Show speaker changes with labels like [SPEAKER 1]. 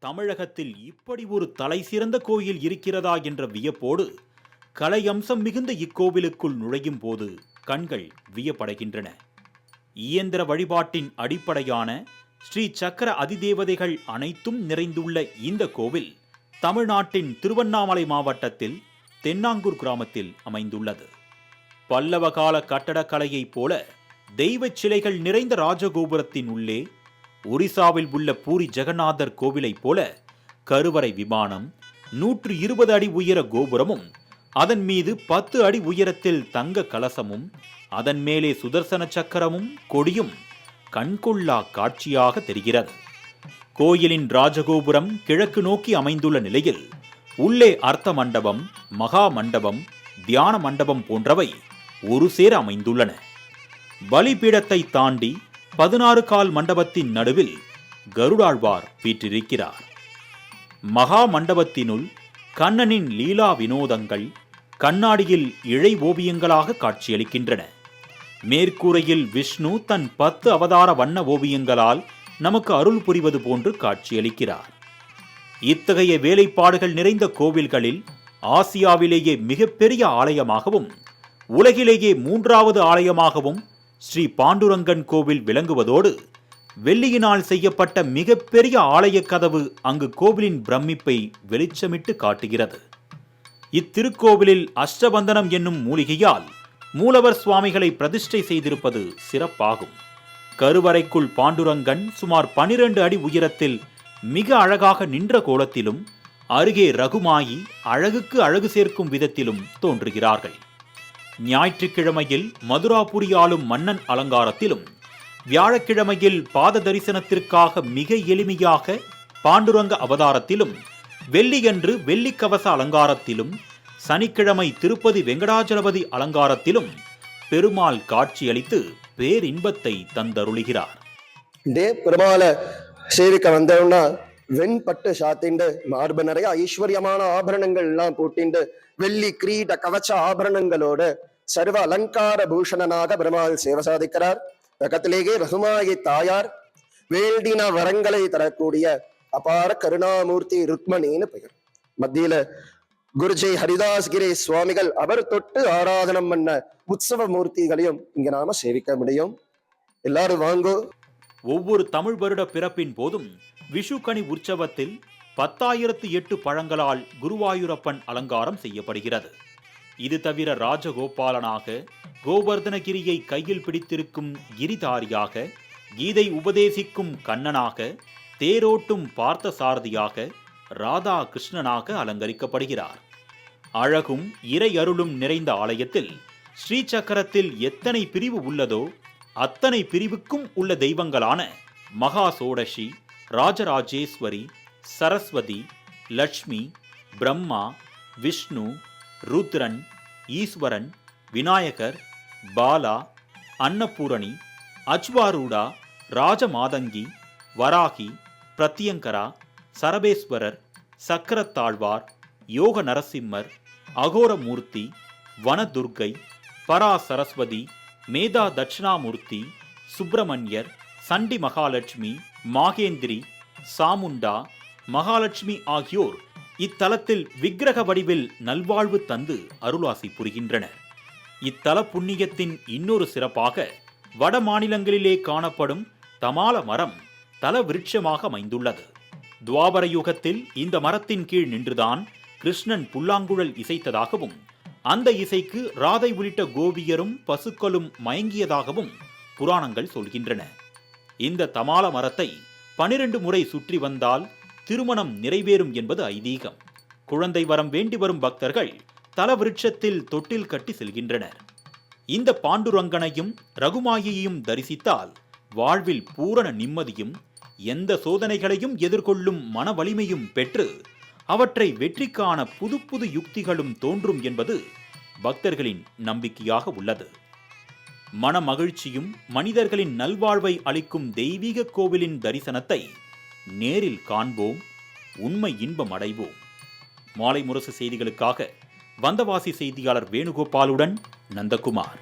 [SPEAKER 1] தமிழகத்தில் இப்படி ஒரு தலைசிறந்த கோயில் இருக்கிறதா என்ற வியப்போடு கலை அம்சம் மிகுந்த இக்கோவிலுக்குள் நுழையும் போது கண்கள் வியப்படைகின்றன. இயந்திர வழிபாட்டின் அடிப்படையான ஸ்ரீ சக்கர அதிதேவதைகள் அனைத்தும் நிறைந்துள்ள இந்த கோவில் தமிழ்நாட்டின் திருவண்ணாமலை மாவட்டத்தில் தென்னாங்கூர் கிராமத்தில் அமைந்துள்ளது. பல்லவகால கட்டடக்கலையைப் போல தெய்வச் சிலைகள் நிறைந்த ராஜகோபுரத்தின் உள்ளே ஒரிசாவில் உள்ள பூரி ஜெகநாதர் கோவிலைப் போல கருவறை விமானம், 120 அடி உயர கோபுரமும், அதன் மீது 10 அடி உயரத்தில் தங்க கலசமும், அதன் மேலே சுதர்சன சக்கரமும் கொடியும் கண்கொள்ளா காட்சியாக தெரிகிறது. கோயிலின் ராஜகோபுரம் கிழக்கு நோக்கி அமைந்துள்ள நிலையில் உள்ளே அர்த்த மண்டபம், மகா மண்டபம், தியான மண்டபம் போன்றவை ஒரு சேர அமைந்துள்ளன. பலிபீடத்தை தாண்டி 16 கால் மண்டபத்தின் நடுவில் கருடாழ்வார் வீற்றிருக்கிறார். மகா மண்டபத்தினுள் கண்ணனின் லீலா வினோதங்கள் கண்ணாடியில் இழை ஓவியங்களாக காட்சியளிக்கின்றன. மேற்கூரையில் விஷ்ணு தன் 10 அவதார வண்ண ஓவியங்களால் நமக்கு அருள் புரிவது போன்று காட்சியளிக்கிறார். இத்தகைய வேலைப்பாடுகள் நிறைந்த கோவில்களில் ஆசியாவிலேயே மிகப்பெரிய ஆலயமாகவும் உலகிலேயே 3வது ஆலயமாகவும் ஸ்ரீ பாண்டுரங்கன் கோவில் விளங்குவதோடு வெள்ளியினால் செய்யப்பட்ட மிகப்பெரிய ஆலய கதவு அங்கு கோவிலின் பிரமிப்பை வெளிச்சமிட்டு காட்டுகிறது. இத்திருக்கோவிலில் அஷ்டபந்தனம் என்னும் மூலிகையால் மூலவர் சுவாமிகளை பிரதிஷ்டை செய்திருப்பது சிறப்பாகும். கருவறைக்குள் பாண்டுரங்கன் சுமார் 12 அடி உயரத்தில் மிக அழகாக நின்ற கோலத்திலும், அருகே ரகுமாயி அழகுக்கு அழகு சேர்க்கும் விதத்திலும் தோன்றுகிறார்கள். ஞாயிற்றுக்கிழமையில் மதுராபுரி ஆளும் மன்னன் அலங்காரத்திலும், வியாழக்கிழமையில் பாத தரிசனத்திற்காக மிக எளிமையாக பாண்டுரங்க அவதாரத்திலும், வெள்ளியன்று வெள்ளிக்கவச அலங்காரத்திலும், சனிக்கிழமை திருப்பதி வெங்கடாஜலபதி அலங்காரத்திலும் பெருமாள் காட்சியளித்து பேரின்பத்தை தந்தருளுகிறார்.
[SPEAKER 2] பெருமாளை சேவிக்க வந்தோம்னா வெண்பட்டு சாத்திண்டு, மார்பு நிறைய ஐஸ்வர்யமான ஆபரணங்கள் எல்லாம் போட்டிண்டு, வெள்ளி கிரீட கவச்ச ஆபரணங்களோட சர்வ அலங்கார பூஷணனாக பெருமாள் சேவை சாதிக்கிறார். பக்கத்திலேயே ரகுமாயி தாயார் வேண்டின வரங்களை தரக்கூடிய அபார கருணாமூர்த்தி ருக்மணின்னு பெயர். மத்தியில குருஜி ஹரிதாஸ்கிரி சுவாமிகள் அவர் தொட்டு ஆராதனம் பண்ண உற்சவ மூர்த்திகளையும் இங்க நாம சேவிக்க முடியும். எல்லாரும் வாங்கோ.
[SPEAKER 1] ஒவ்வொரு தமிழ் வருட பிறப்பின் போதும் விஷுக்கனி உற்சவத்தில் 10,008 பழங்களால் குருவாயூரப்பன் அலங்காரம் செய்யப்படுகிறது. இது தவிர ராஜகோபாலனாக, கோவர்தனகிரியை கையில் பிடித்திருக்கும் கிரிதாரியாக, கீதை உபதேசிக்கும் கண்ணனாக, தேரோட்டும் பார்த்த சாரதியாக, ராதா கிருஷ்ணனாக அலங்கரிக்கப்படுகிறார். அழகும் இறை அருளும் நிறைந்த ஆலயத்தில் ஸ்ரீசக்கரத்தில் எத்தனை பிரிவு உள்ளதோ அத்தனை பிரிவுக்கும் உள்ள தெய்வங்களான மகா சோடசி, ராஜராஜேஸ்வரி, சரஸ்வதி, லட்சுமி, பிரம்மா, விஷ்ணு, ருத்ரன், ஈஸ்வரன், விநாயகர், பாலா, அன்னபூரணி, அச்வாரூடா, ராஜமாதங்கி, வராகி, பிரத்யங்கரா, சரபேஸ்வரர், சக்கரத்தாழ்வார், யோக நரசிம்மர், அகோரமூர்த்தி, வனதுர்கை, பரா சரஸ்வதி, மேதா தட்சிணாமூர்த்தி, சுப்பிரமணியர், சண்டி மகாலட்சுமி, மாகேந்திரி, சாமுண்டா, மகாலட்சுமி ஆகியோர் இத்தலத்தில் விக்கிரக வடிவில் நல்வாழ்வு தந்து அருளாசி புரிகின்றனர். இத்தல புண்ணியத்தின் இன்னொரு சிறப்பாக வட மாநிலங்களிலே காணப்படும் தமால மரம் தல விருட்சமாக அமைந்துள்ளது. துவாபர யுகத்தில் இந்த மரத்தின் கீழ் நின்றுதான் கிருஷ்ணன் புல்லாங்குழல் இசைத்ததாகவும், அந்த இசைக்கு ராதை உள்ளிட்ட கோபியரும் பசுக்களும் மயங்கியதாகவும் புராணங்கள் சொல்கின்றன. இந்த தமால மரத்தை 12 முறை சுற்றி வந்தால் திருமணம் நிறைவேறும் என்பது ஐதீகம். குழந்தை வரம் வேண்டி வரும் பக்தர்கள் தல விருட்சத்தில் தொட்டில் கட்டி செல்கின்றனர். இந்த பாண்டுரங்கனையும் ரகுமாயையும் தரிசித்தால் வாழ்வில் பூரண நிம்மதியும், எந்த சோதனைகளையும் எதிர்கொள்ளும் மன வலிமையும் பெற்று அவற்றை வெற்றிக்கான புது புது யுக்திகளும் தோன்றும் என்பது பக்தர்களின் நம்பிக்கையாக உள்ளது. மன மகிழ்ச்சியும் மனிதர்களின் நல்வாழ்வை அளிக்கும் தெய்வீக கோவிலின் தரிசனத்தை நேரில் காண்போம், உண்மை இன்பம் அடைவோம். மாலை முரசு செய்திகளுக்காக வந்தவாசி செய்தியாளர் வேணுகோபாலுடன் நந்தகுமார்.